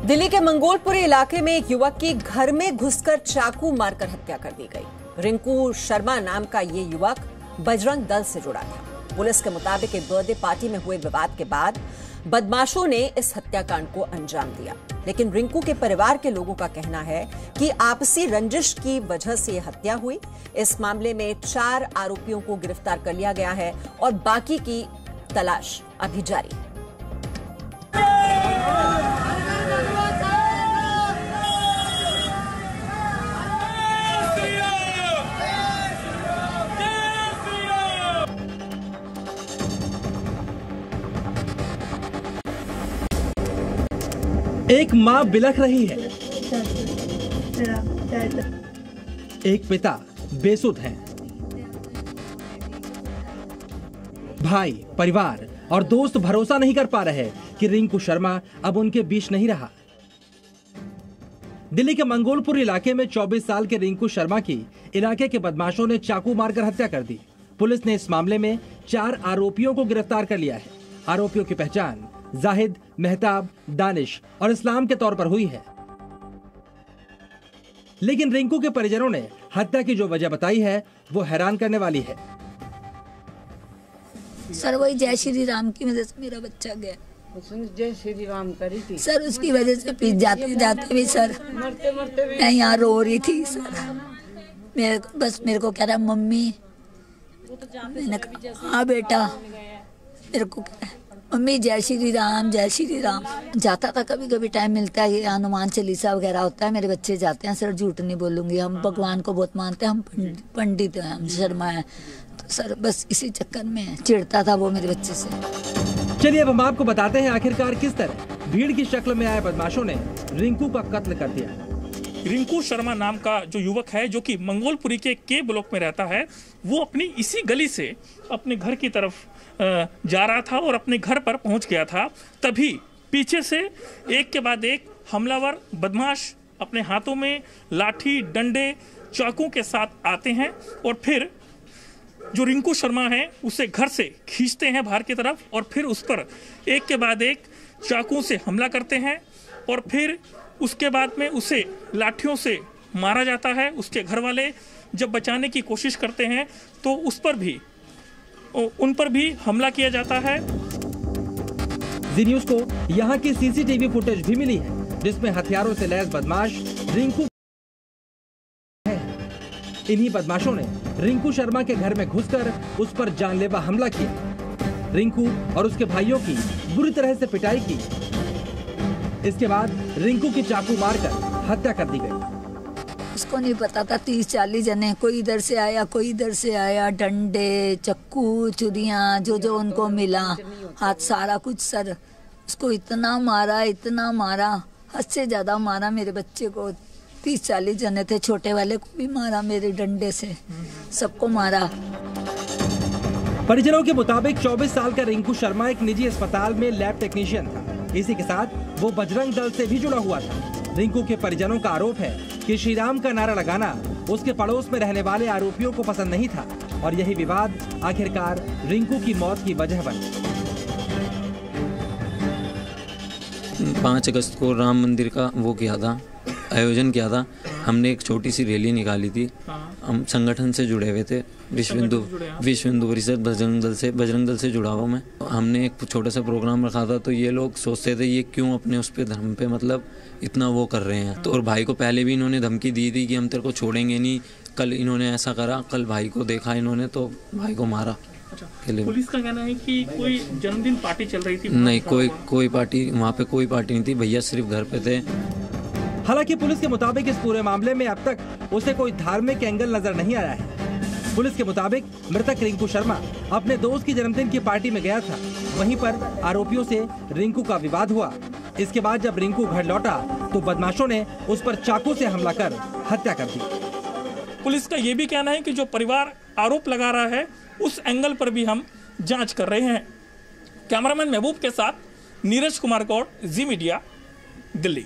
दिल्ली के मंगोलपुरी इलाके में एक युवक की घर में घुसकर चाकू मारकर हत्या कर दी गई। रिंकू शर्मा नाम का ये युवक बजरंग दल से जुड़ा था। पुलिस के मुताबिक एक बर्थडे पार्टी में हुए विवाद के बाद बदमाशों ने इस हत्याकांड को अंजाम दिया। लेकिन रिंकू के परिवार के लोगों का कहना है कि आपसी रंजिश की वजह से यह हत्या हुई। इस मामले में 4 आरोपियों को गिरफ्तार कर लिया गया है और बाकी की तलाश अभी जारी है। एक माँ बिलख रही है, एक पिता बेसुध हैं। भाई, परिवार और दोस्त भरोसा नहीं कर पा रहे कि रिंकू शर्मा अब उनके बीच नहीं रहा। दिल्ली के मंगोलपुर इलाके में 24 साल के रिंकू शर्मा की इलाके के बदमाशों ने चाकू मारकर हत्या कर दी। पुलिस ने इस मामले में 4 आरोपियों को गिरफ्तार कर लिया है। आरोपियों की पहचान जाहिद, मेहताब, दानिश और इस्लाम के तौर पर हुई है। लेकिन रिंकू के परिजनों ने हत्या की जो वजह बताई है वो हैरान करने वाली है। सर वही जय श्री राम की वजह से मेरा बच्चा गया। जय श्री राम करी थी सर, उसकी वजह से पीछे जाते जाते भी सर मैं यहाँ रो रही थी सर। मेरे को कह रहा मम्मी, मैंने कहा हाँ बेटा, मेरे को कह रहा मम्मी जय श्री राम जय श्री राम। जाता था, कभी कभी टाइम मिलता है, हनुमान चालीसा वगैरह होता है, मेरे बच्चे जाते हैं। सर झूठ नहीं बोलूंगी, हम भगवान को बहुत मानते हैं, हम पंडित हैं, हम शर्मा हैं। तो सर बस इसी चक्कर में चिढ़ता था वो मेरे बच्चे से। चलिए अब हम आपको बताते हैं आखिरकार किस तरह भीड़ की शक्ल में आए बदमाशों ने रिंकू का कत्ल कर दिया। रिंकू शर्मा नाम का जो युवक है, जो कि मंगोलपुरी के ब्लॉक में रहता है, वो अपनी इसी गली से अपने घर की तरफ जा रहा था और अपने घर पर पहुंच गया था। तभी पीछे से एक के बाद एक हमलावर बदमाश अपने हाथों में लाठी, डंडे, चाकू के साथ आते हैं और फिर जो रिंकू शर्मा है उसे घर से खींचते हैं बाहर की तरफ और फिर उस पर एक के बाद एक चाकू से हमला करते हैं और फिर उसके बाद में उसे लाठियों से मारा जाता है। उसके घर वाले जब बचाने की कोशिश करते हैं तो उन पर भी हमला किया जाता है। जी न्यूज़ को यहाँ की सीसीटीवी फुटेज भी मिली है जिसमें हथियारों से लैस बदमाश रिंकू है। इन्हीं बदमाशों ने रिंकू शर्मा के घर में घुसकर उस पर जानलेवा हमला किया। रिंकू और उसके भाइयों की बुरी तरह से पिटाई की। इसके बाद रिंकू की चाकू मारकर हत्या कर दी गई। उसको नहीं पता था 30-40 जने, कोई इधर से आया, कोई इधर से आया, डंडे, चक्कू, चुरियां, जो उनको मिला, हाथ सारा कुछ। सर उसको इतना मारा, हद से ज्यादा मारा। मेरे बच्चे को 30-40 जने थे, छोटे वाले को भी मारा, मेरे डंडे से सबको मारा। परिजनों के मुताबिक 24 साल का रिंकू शर्मा एक निजी अस्पताल में लैब टेक्नीशियन था। इसी के साथ वो बजरंग दल से भी जुड़ा हुआ था। रिंकू के परिजनों का आरोप है कि श्री राम का नारा लगाना उसके पड़ोस में रहने वाले आरोपियों को पसंद नहीं था और यही विवाद आखिरकार रिंकू की मौत की वजह बना। 5 अगस्त को राम मंदिर का आयोजन किया था। हमने एक छोटी सी रैली निकाली थी। हम संगठन से जुड़े हुए थे, विश्व हिंदू परिषद बजरंग दल से जुड़ा हुआ मैं। हमने एक छोटा सा प्रोग्राम रखा था। तो ये लोग सोचते थे ये क्यों अपने उस पे धर्म पे मतलब इतना वो कर रहे हैं। तो और भाई को पहले भी इन्होंने धमकी दी थी कि हम तेरे को छोड़ेंगे नहीं। कल इन्होंने ऐसा करा, कल भाई को देखा इन्होंने तो भाई को मारा। पुलिस का कहना है कि कोई जन्मदिन पार्टी चल रही थी। नहीं, कोई पार्टी वहाँ पे कोई पार्टी नहीं थी। भैया सिर्फ घर पे थे। हालांकि पुलिस के मुताबिक इस पूरे मामले में अब तक उसे कोई धार्मिक एंगल नजर नहीं आया है। पुलिस के मुताबिक मृतक रिंकू शर्मा अपने दोस्त की जन्मदिन की पार्टी में गया था। वहीं पर आरोपियों से रिंकू का विवाद हुआ। इसके बाद जब रिंकू घर लौटा तो बदमाशों ने उस पर चाकू से हमला कर हत्या कर दी। पुलिस का ये भी कहना है कि जो परिवार आरोप लगा रहा है उस एंगल पर भी हम जांच कर रहे हैं। कैमरामैन महबूब के साथ नीरज कुमार गौड़, जी मीडिया, दिल्ली।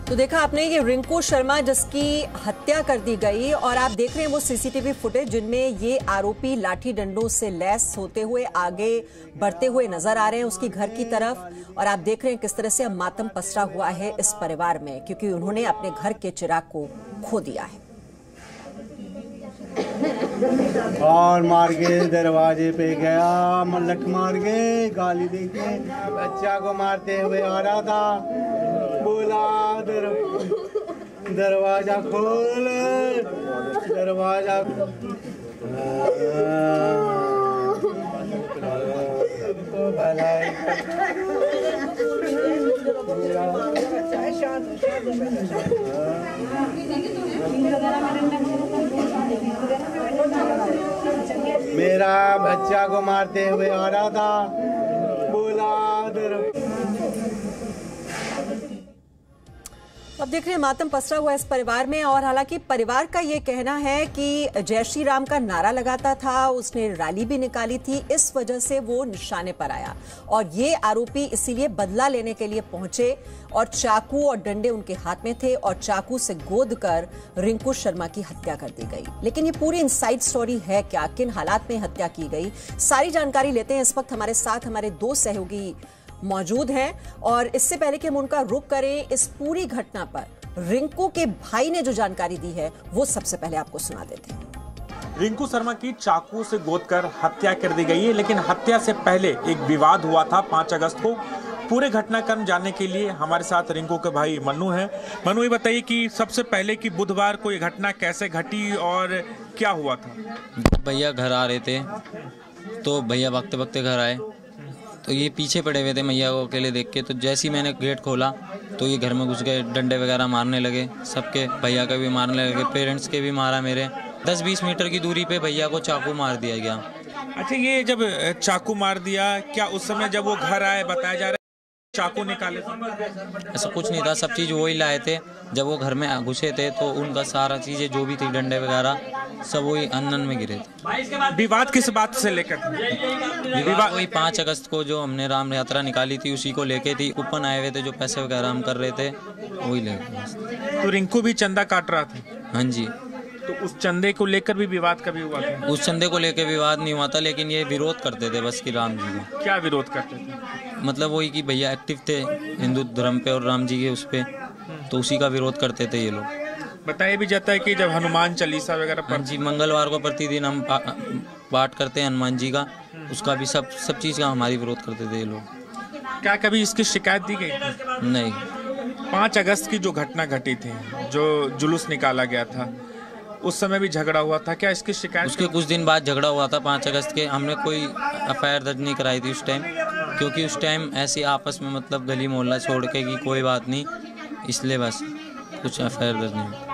तो देखा आपने ये रिंकू शर्मा जिसकी हत्या कर दी गई, और आप देख रहे हैं वो सीसीटीवी फुटेज जिनमें ये आरोपी लाठी डंडों से लैस होते हुए आगे बढ़ते हुए नजर आ रहे हैं उसकी घर की तरफ। और आप देख रहे हैं किस तरह से अब मातम पसरा हुआ है इस परिवार में, क्योंकि उन्होंने अपने घर के चिराग को खो दिया है। और मार के दरवाजे पे गया, मलट मार के गाली देके बच्चा को मारते हुए आ रहा था। बोला दरवाजा खोल, दरवाजा तो भलाई मेरा बच्चा को मारते हुए आ रहा था। बोला अब देख रहे हैं मातम पसरा हुआ इस परिवार में। और हालांकि परिवार का ये कहना है कि जय श्री राम का नारा लगाता था, उसने रैली भी निकाली थी, इस वजह से वो निशाने पर आया और ये आरोपी इसीलिए बदला लेने के लिए पहुंचे और चाकू और डंडे उनके हाथ में थे और चाकू से गोद कर रिंकू शर्मा की हत्या कर दी गई। लेकिन ये पूरी इनसाइड स्टोरी है क्या, किन हालात में हत्या की गई, सारी जानकारी लेते हैं। इस वक्त हमारे साथ हमारे दो सहयोगी मौजूद हैं और इससे पहले कि हम उनका रुख करें इस पूरी घटना पर, रिंकू के भाई ने जो जानकारी दी है वो सबसे पहले आपको सुना देते हैं। रिंकू शर्मा की चाकू से गोदकर हत्या कर दी गई है, लेकिन हत्या से पहले एक विवाद हुआ था 5 अगस्त को। पूरे घटनाक्रम जानने के लिए हमारे साथ रिंकू के भाई मन्नू हैं। मन्नू, ये बताइए कि सबसे पहले कि बुधवार को ये घटना कैसे घटी और क्या हुआ था? भैया घर आ रहे थे तो भैया भागते भागते घर आए तो ये पीछे पड़े हुए थे मैया को अकेले देख के। तो जैसे ही मैंने गेट खोला तो ये घर में घुस गए, डंडे वगैरह मारने लगे, सबके भैया का भी मारने लगे, पेरेंट्स के भी मारा। मेरे 10-20 मीटर की दूरी पे भैया को चाकू मार दिया गया। अच्छा, ये जब चाकू मार दिया, क्या उस समय जब वो घर आए बताया जा रहा है चाकू निकाले थे? ऐसा कुछ नहीं था, सब चीज़ वही लाए थे। जब वो घर में घुसे थे तो उनका सारा चीज़ें जो भी थी, डंडे वगैरह सब वही अन्न में गिरे थे। विवाद किस बात से लेकर? विवाद वही 5 अगस्त को जो हमने राम यात्रा निकाली थी उसी को लेके थी। कूपन आए हुए थे, जो पैसे वगैरह हम कर रहे थे वही लेके। तो रिंकू भी चंदा काट रहा था? हाँ जी। तो उस चंदे को लेकर भी विवाद कभी हुआ था? उस चंदे को लेकर विवाद नहीं हुआ था, लेकिन ये विरोध करते थे बस कि राम जी को। क्या विरोध करते थे? मतलब वही कि भैया एक्टिव थे हिंदू धर्म पे और राम जी के उस पे, तो उसी का विरोद करते थे ये लोग। बताया भी जाता है कि जब हनुमान चालीसा वगैरह हाँ जी, मंगलवार को प्रतिदिन हम पाठ करते हैं हनुमान जी का, उसका भी सब चीज़ का हमारी विरोध करते थे ये लोग। क्या कभी इसकी शिकायत दी गई? नहीं। 5 अगस्त की जो घटना घटी थी, जो जुलूस निकाला गया था, उस समय भी झगड़ा हुआ था, क्या इसकी शिकायत? उसके कुछ दिन बाद झगड़ा हुआ था 5 अगस्त के। हमने कोई एफआईआर दर्ज नहीं कराई थी उस टाइम, क्योंकि उस टाइम ऐसे आपस में मतलब गली मोहल्ला छोड़ के कि कोई बात नहीं, इसलिए बस कुछ एफआईआर दर्ज नहीं।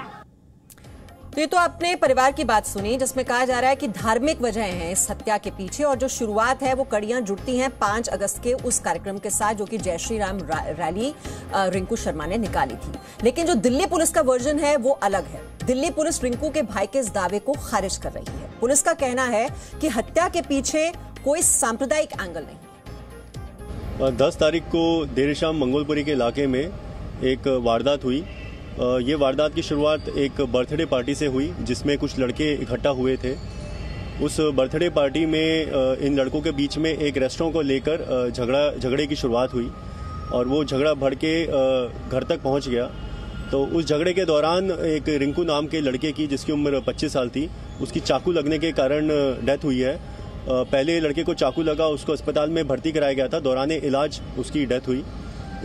तो ये तो आपने परिवार की बात सुनी जिसमें कहा जा रहा है कि धार्मिक वजह हैं इस हत्या के पीछे, और जो शुरुआत है वो कड़ियां जुड़ती हैं 5 अगस्त के उस कार्यक्रम के साथ जो कि जय श्री राम रैली रिंकू शर्मा ने निकाली थी। लेकिन जो दिल्ली पुलिस का वर्जन है वो अलग है। दिल्ली पुलिस रिंकू के भाई के इस दावे को खारिज कर रही है। पुलिस का कहना है कि हत्या के पीछे कोई सांप्रदायिक एंगल नहीं। 10 तारीख को देर शाम मंगोलपुरी के इलाके में एक वारदात हुई। ये वारदात की शुरुआत एक बर्थडे पार्टी से हुई जिसमें कुछ लड़के इकट्ठा हुए थे। उस बर्थडे पार्टी में इन लड़कों के बीच में एक रेस्टोरेंट को लेकर झगड़े की शुरुआत हुई और वो झगड़ा बढ़ के घर तक पहुंच गया। तो उस झगड़े के दौरान एक रिंकू नाम के लड़के की, जिसकी उम्र 25 साल थी, उसकी चाकू लगने के कारण डेथ हुई है। पहले लड़के को चाकू लगा, उसको अस्पताल में भर्ती कराया गया था, दौरान इलाज उसकी डेथ हुई।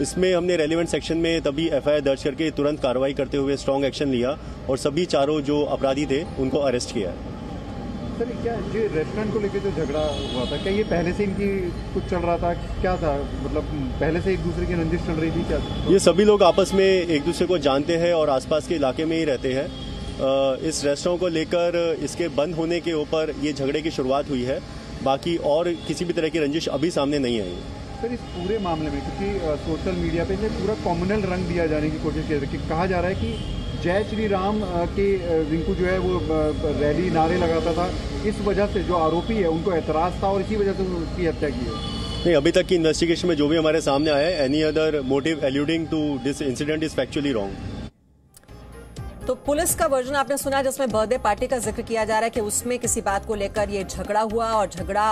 इसमें हमने रेलेवेंट सेक्शन में तभी एफआईआर दर्ज करके तुरंत कार्रवाई करते हुए स्ट्रॉन्ग एक्शन लिया और सभी चारों जो अपराधी थे उनको अरेस्ट किया। सर, क्या जो रेस्टोरेंट को लेकर जो झगड़ा हुआ था, क्या ये पहले से इनकी कुछ चल रहा था, क्या था? मतलब पहले से एक दूसरे की रंजिश चल रही थी क्या? ये सभी लोग आपस में एक दूसरे को जानते हैं और आसपास के इलाके में ही रहते हैं। इस रेस्टोरेंट को लेकर इसके बंद होने के ऊपर ये झगड़े की शुरुआत हुई है। बाकी और किसी भी तरह की रंजिश अभी सामने नहीं आई। सर, इस पूरे मामले में क्योंकि सोशल मीडिया पे पूरा कॉम्युनल रंग दिया जाने की कोशिश की जाती है, कहा जा रहा है कि जय श्री राम के रिंकू जो है वो रैली नारे लगाता था, इस वजह से जो आरोपी है उनको एतराज़ था और इसी वजह से उसकी हत्या की है। नहीं, अभी तक की इन्वेस्टिगेशन में जो भी हमारे सामने आया है, any other motive alluding to this incident is factually wrong. तो पुलिस का वर्जन आपने सुना, जिसमें बर्थडे पार्टी का जिक्र किया जा रहा है कि उसमें किसी बात को लेकर ये झगड़ा हुआ और झगड़ा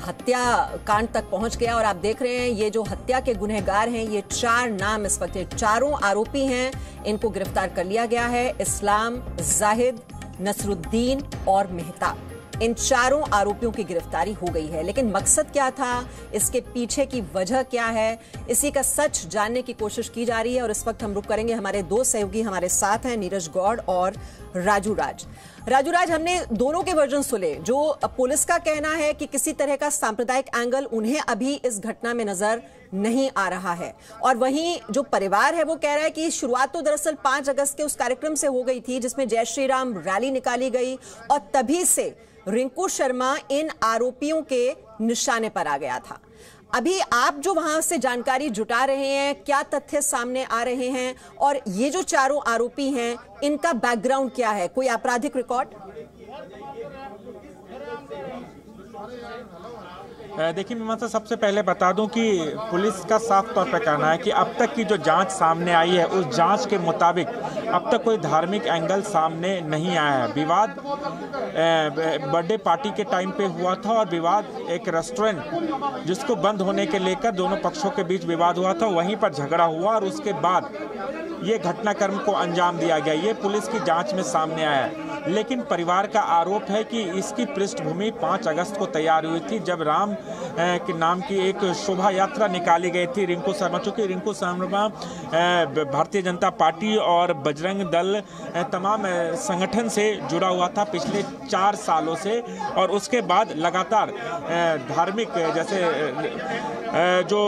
हत्या कांड तक पहुंच गया। और आप देख रहे हैं ये जो हत्या के गुनहगार हैं, ये 4 नाम इस वक्त, चारों आरोपी हैं, इनको गिरफ्तार कर लिया गया है। इस्लाम, जाहिद, नसरुद्दीन और मेहताब, इन चारों आरोपियों की गिरफ्तारी हो गई है। लेकिन मकसद क्या था, इसके पीछे की वजह क्या है, इसी का सच जानने की कोशिश की जा रही है। और इस वक्त हम रुक करेंगे, हमारे 2 सहयोगी हमारे साथ हैं, नीरज गौड़ और राजू राज। हमने दोनों के वर्जन सुने। जो पुलिस का कहना है कि किसी तरह का सांप्रदायिक एंगल उन्हें अभी इस घटना में नजर नहीं आ रहा है, और वहीं जो परिवार है वो कह रहा है कि शुरुआत तो दरअसल 5 अगस्त के उस कार्यक्रम से हो गई थी जिसमें जय श्री राम रैली निकाली गई, और तभी से रिंकू शर्मा इन आरोपियों के निशाने पर आ गया था। अभी आप जो वहां से जानकारी जुटा रहे हैं, क्या तथ्य सामने आ रहे हैं, और ये जो चारों आरोपी हैं इनका बैकग्राउंड क्या है, कोई आपराधिक रिकॉर्ड? देखिए मीमांसा, सबसे पहले बता दूं कि पुलिस का साफ तौर पर कहना है कि अब तक की जो जांच सामने आई है उस जांच के मुताबिक अब तक कोई धार्मिक एंगल सामने नहीं आया है। विवाद बर्थडे पार्टी के टाइम पे हुआ था, और विवाद एक रेस्टोरेंट जिसको बंद होने के लेकर दोनों पक्षों के बीच विवाद हुआ था, वहीं पर झगड़ा हुआ और उसके बाद ये घटनाक्रम को अंजाम दिया गया। ये पुलिस की जांच में सामने आया है। लेकिन परिवार का आरोप है कि इसकी पृष्ठभूमि 5 अगस्त को तैयार हुई थी, जब राम के नाम की एक शोभा यात्रा निकाली गई थी। रिंकू शर्मा, चूँकि रिंकू शर्मा भारतीय जनता पार्टी और बजरंग दल तमाम संगठन से जुड़ा हुआ था पिछले 4 सालों से, और उसके बाद लगातार धार्मिक जैसे जो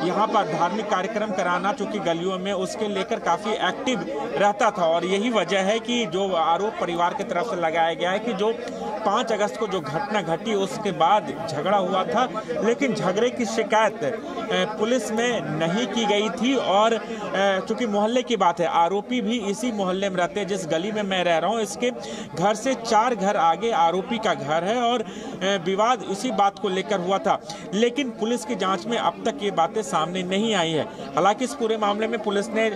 यहाँ पर धार्मिक कार्यक्रम कराना चूँकि गलियों में, उसके लेकर काफ़ी एक्टिव रहता था। और यही वजह है कि जो आरोप परिवार की तरफ से लगाया गया है कि जो 5 अगस्त को जो घटना घटी उसके बाद झगड़ा हुआ था, लेकिन झगड़े की शिकायत पुलिस में नहीं की गई थी। और चूंकि मोहल्ले की बात है, आरोपी भी इसी मोहल्ले में रहते हैं जिस गली में मैं रह रहा हूँ, इसके घर से 4 घर आगे आरोपी का घर है, और विवाद इसी बात को लेकर हुआ था। लेकिन पुलिस की जांच में अब तक ये बातें सामने नहीं आई है। हालांकि इस पूरे मामले में पुलिस ने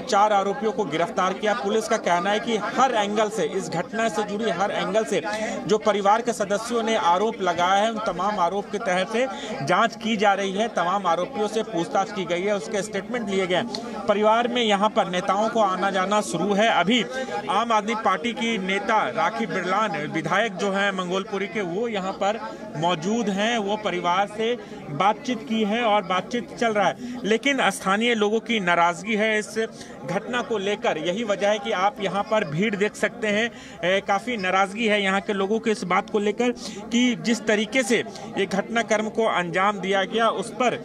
4 आरोपियों को गिरफ्तार किया। पुलिस का कहना है कि हर एंगल से, इस घटना से जुड़ी हर एंगल से जो परिवार के सदस्यों ने आरोप लगाया है, उन तमाम आरोप के तहत से जांच की जा रही है। तमाम आरोपियों से पूछताछ की गई है, उसके स्टेटमेंट लिए गए। परिवार में यहाँ पर नेताओं को आना जाना शुरू है। अभी आम आदमी पार्टी की नेता राखी बिरलान, विधायक जो हैं मंगोलपुरी के, वो यहाँ पर मौजूद हैं। वो परिवार से बातचीत की है और बातचीत चल रहा है। लेकिन स्थानीय लोगों की नाराजगी है इस घटना को लेकर। यही वजह है कि आप यहाँ पर भीड़ देख सकते हैं। काफ़ी नाराजगी है यहाँ के लोगों को इस बात को लेकर कि जिस तरीके से ये घटनाक्रम को अंजाम दिया गया, उस पर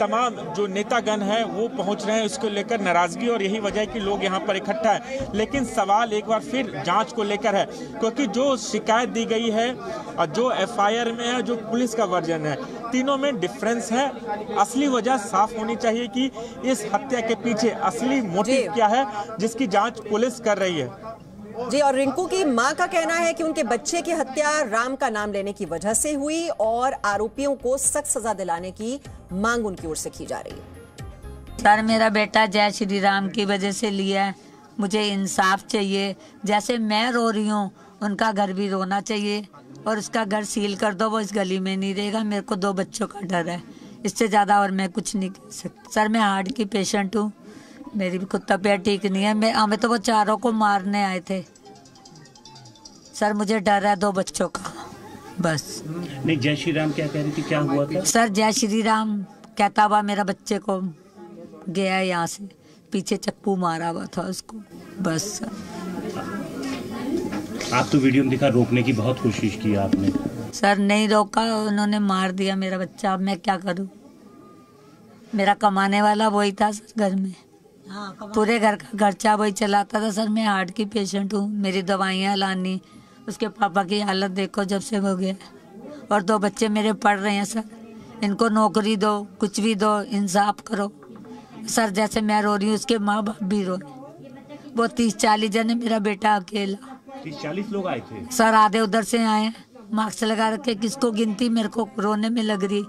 तमाम जो नेतागण हैं वो पहुंच रहे हैं, उसको लेकर नाराजगी, और यही वजह है कि लोग यहाँ पर इकट्ठा है। लेकिन सवाल एक बार फिर जांच को लेकर है, क्योंकि जो शिकायत दी गई है और जो एफआईआर में है, जो पुलिस का वर्जन है, तीनों में डिफरेंस है। असली वजह साफ होनी चाहिए कि इस हत्या के पीछे असली मोटिव क्या है, जिसकी जांच पुलिस कर रही है। जी, और रिंकू की मां का कहना है कि उनके बच्चे की हत्या राम का नाम लेने की वजह से हुई, और आरोपियों को सख्त सजा दिलाने की मांग उनकी ओर से की जा रही है। सर, मेरा बेटा जय श्री राम की वजह से लिया है, मुझे इंसाफ चाहिए। जैसे मैं रो रही हूँ, उनका घर भी रोना चाहिए, और उसका घर सील कर दो, वो इस गली में नहीं रहेगा। मेरे को 2 बच्चों का डर है, इससे ज़्यादा और मैं कुछ नहीं कर सकती। सर, मैं हार्ट की पेशेंट हूँ, मेरी भी खुद तबीयत ठीक नहीं है। हमें तो वो चारों को मारने आए थे। सर, मुझे डर है 2 बच्चों का, बस। नहीं, जय श्री राम क्या कह रही थी, क्या हुआ था? सर, जय श्री राम कहता हुआ मेरा बच्चे को गया यहाँ से, पीछे चप्पू मारा हुआ था उसको, बस। आप तो वीडियो में दिखा, रोकने की बहुत कोशिश की आपने। सर, नहीं रोका, उन्होंने मार दिया मेरा बच्चा। अब मैं क्या करूँ? मेरा कमाने वाला वही था सर घर में, पूरे घर का खर्चा वही चलाता था। सर, मैं हार्ट की पेशेंट हूँ, मेरी दवाइयाँ लानी, उसके पापा की हालत देखो जब से हो गया, और 2 बच्चे मेरे पढ़ रहे हैं। सर, इनको नौकरी दो, कुछ भी दो, इंसाफ करो। सर, जैसे मैं रो रही हूँ, उसके माँ बाप भी रो रहे। वो 30-40 जन है, मेरा बेटा अकेला। 30-40 लोग आए थे? सर, आधे उधर से आए, मास्क लगा रखे, किसको गिनती मेरे को रोने में लग रही।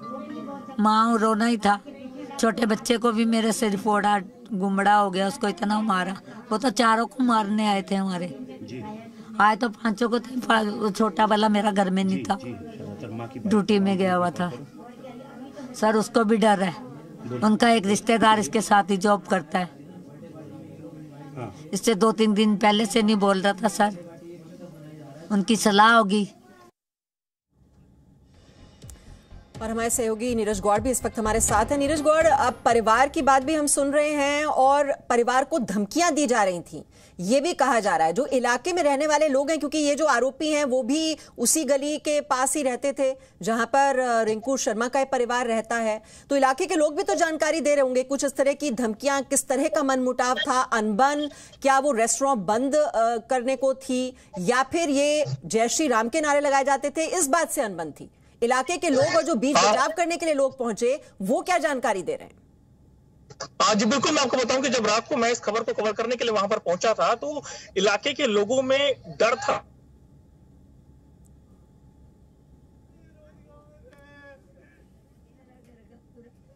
माँ रोना ही था। छोटे बच्चे को भी मेरे सिर फोड़ा, गुमड़ा हो गया, उसको इतना मारा। वो तो चारों को मारने आए थे हमारे। आए तो पांचों को थे, छोटा वाला मेरा घर में नहीं था, ड्यूटी में गया हुआ था। सर उसको भी डर है, उनका एक रिश्तेदार इसके साथ ही जॉब करता है। इससे 2-3 दिन पहले से नहीं बोल रहा था सर, उनकी सलाह होगी। और हमारे सहयोगी नीरज गौड़ भी इस वक्त हमारे साथ हैं। नीरज गौड़, अब परिवार की बात भी हम सुन रहे हैं और परिवार को धमकियां दी जा रही थी, ये भी कहा जा रहा है जो इलाके में रहने वाले लोग हैं, क्योंकि ये जो आरोपी हैं वो भी उसी गली के पास ही रहते थे जहां पर रिंकू शर्मा का परिवार रहता है, तो इलाके के लोग भी तो जानकारी दे रहे होंगे कुछ इस तरह की धमकियां, किस तरह का मनमुटाव था, अनबन, क्या वो रेस्टोरेंट बंद करने को थी या फिर ये जय श्री राम के नारे लगाए जाते थे, इस बात से अनबन थी? इलाके के लोग और जो बीच बचाव करने के लिए लोग पहुंचे वो क्या जानकारी दे रहे हैं? जी बिल्कुल, मैं आपको बताऊं कि जब रात को मैं इस खबर को कवर करने के लिए वहां पर पहुंचा था तो इलाके के लोगों में डर था।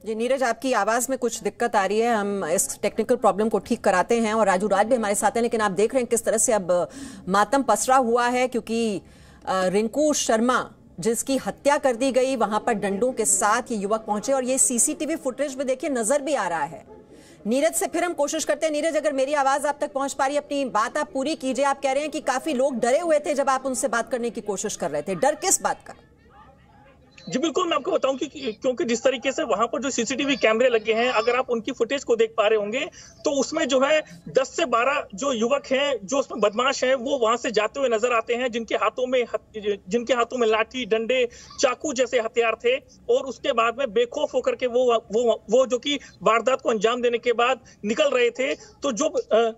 जी नीरज, आपकी आवाज में कुछ दिक्कत आ रही है, हम इस टेक्निकल प्रॉब्लम को ठीक कराते हैं। और राजू राज भी हमारे साथ हैं, लेकिन आप देख रहे हैं किस तरह से अब मातम पसरा हुआ है, क्योंकि रिंकू शर्मा जिसकी हत्या कर दी गई, वहां पर डंडों के साथ ये युवक पहुंचे और ये सीसीटीवी फुटेज में देखिए नजर भी आ रहा है। नीरज से फिर हम कोशिश करते हैं। नीरज, अगर मेरी आवाज आप तक पहुंच पा रही है, अपनी बात आप पूरी कीजिए। आप कह रहे हैं कि काफी लोग डरे हुए थे जब आप उनसे बात करने की कोशिश कर रहे थे, डर किस बात का? जी बिल्कुल, मैं आपको बताऊं कि क्योंकि जिस तरीके से वहां पर जो सीसीटीवी कैमरे लगे हैं, अगर आप उनकी फुटेज को देख पा रहे होंगे तो उसमें जो है 10 से 12 जो युवक हैं, जो उसमें बदमाश हैं, वो वहां से जाते हुए नजर आते हैं, जिनके हाथों में लाठी, डंडे, चाकू जैसे हथियार थे। और उसके बाद में बेखौफ होकर के वो जो कि वारदात को अंजाम देने के बाद निकल रहे थे। तो जो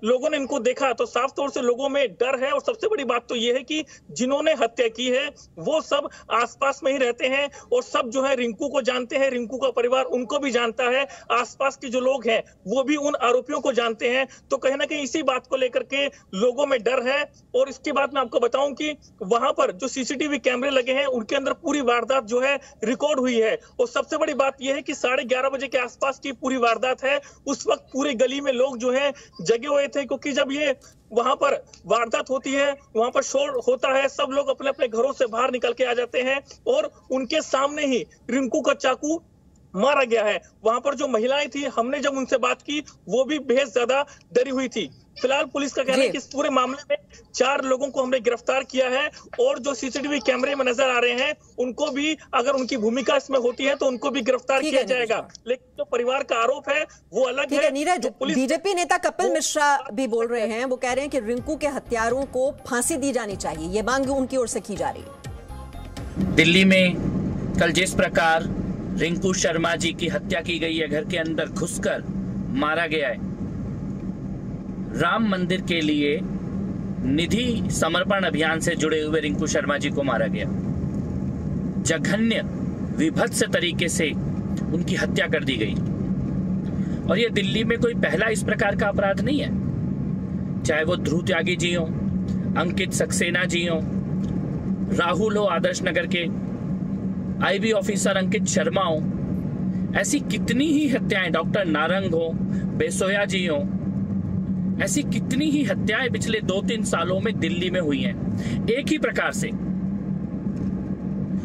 लोगों ने इनको देखा तो साफ तौर से लोगों में डर है। और सबसे बड़ी बात तो ये है कि जिन्होंने हत्या की है वो सब आसपास में ही रहते हैं और सब जो है रिंकू को जानते हैं, रिंकू का परिवार उनको भी जानता है, आसपास के जो लोग हैं वो भी उन आरोपियों को जानते हैं। तो कहीं ना कहीं इसी बात को लेकर के लोगों में डर है। और इसके बाद मैं आपको बताऊं कि वहां पर जो सीसीटीवी कैमरे लगे हैं उनके अंदर पूरी वारदात जो है रिकॉर्ड हुई है। और सबसे बड़ी बात यह है कि 11:30 बजे के आसपास की पूरी वारदात है। उस वक्त पूरी गली में लोग जो है जगे हुए थे, क्योंकि जब ये वहां पर वारदात होती है, वहां पर शोर होता है, सब लोग अपने अपने घरों से बाहर निकल के आ जाते हैं और उनके सामने ही रिंकू का चाकू मारा गया है। वहां पर जो महिलाएं थी, हमने जब उनसे बात की वो भी बेहद ज्यादा डरी हुई थी। फिलहाल पुलिस का कहना है कि इस पूरे मामले में 4 लोगों को हमने गिरफ्तार किया है और जो सीसीटीवी कैमरे में नजर आ रहे हैं उनको भी, अगर उनकी भूमिका इसमें होती है तो उनको भी गिरफ्तार किया जाएगा। लेकिन जो परिवार का आरोप है वो अलग है। नीरज, बीजेपी नेता कपिल मिश्रा भी बोल रहे हैं, वो कह रहे हैं कि रिंकू के हत्यारों को फांसी दी जानी चाहिए, ये मांग उनकी ओर से की जा रही है। दिल्ली में कल जिस प्रकार रिंकू शर्मा जी की हत्या की गई है, घर के अंदर घुसकर मारा गया है, राम मंदिर के लिए निधि समर्पण अभियान से जुड़े हुए रिंकू शर्मा जी को मारा गया। जघन्य विभत्स तरीके से उनकी हत्या कर दी गई। और ये दिल्ली में कोई पहला इस प्रकार का अपराध नहीं है। चाहे वो ध्रुव त्यागी जी हो, अंकित सक्सेना जी हो, राहुल हो आदर्श नगर के, आईबी ऑफिसर अंकित शर्मा हो, ऐसी कितनी ही हत्याएं, डॉक्टर नारंग हो, बेसोया जी हो, ऐसी कितनी ही हत्याएं पिछले 2-3 सालों में दिल्ली में हुई हैं, एक ही प्रकार से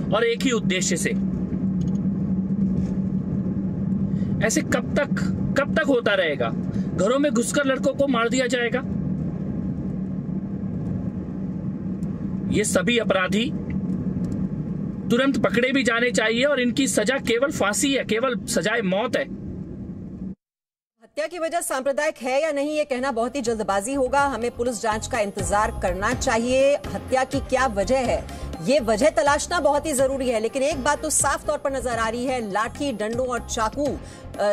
और एक ही उद्देश्य से। ऐसे कब तक होता रहेगा? घरों में घुसकर लड़कों को मार दिया जाएगा। ये सभी अपराधी तुरंत पकड़े भी जाने चाहिए और इनकी सजा केवल फांसी है, केवल सजाए मौत है। हत्या की वजह सांप्रदायिक है या नहीं, ये कहना बहुत ही जल्दबाजी होगा। हमें पुलिस जांच का इंतजार करना चाहिए। हत्या की क्या वजह है, ये वजह तलाशना बहुत ही जरूरी है। लेकिन एक बात तो साफ तौर पर नजर आ रही है, लाठी, डंडों और चाकू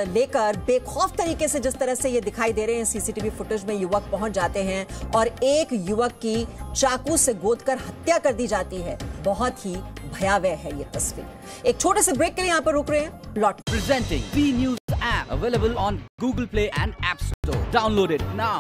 लेकर बेखौफ तरीके से जिस तरह से ये दिखाई दे रहे हैं सीसीटीवी फुटेज में, युवक पहुंच जाते हैं और एक युवक की चाकू से गोदकर हत्या कर दी जाती है। बहुत ही भयावह है ये तस्वीर। एक छोटे से ब्रेक के लिए यहाँ पर रुक रहे हैं, लौट। Presenting B News app available on Google Play and App Store. Download it now.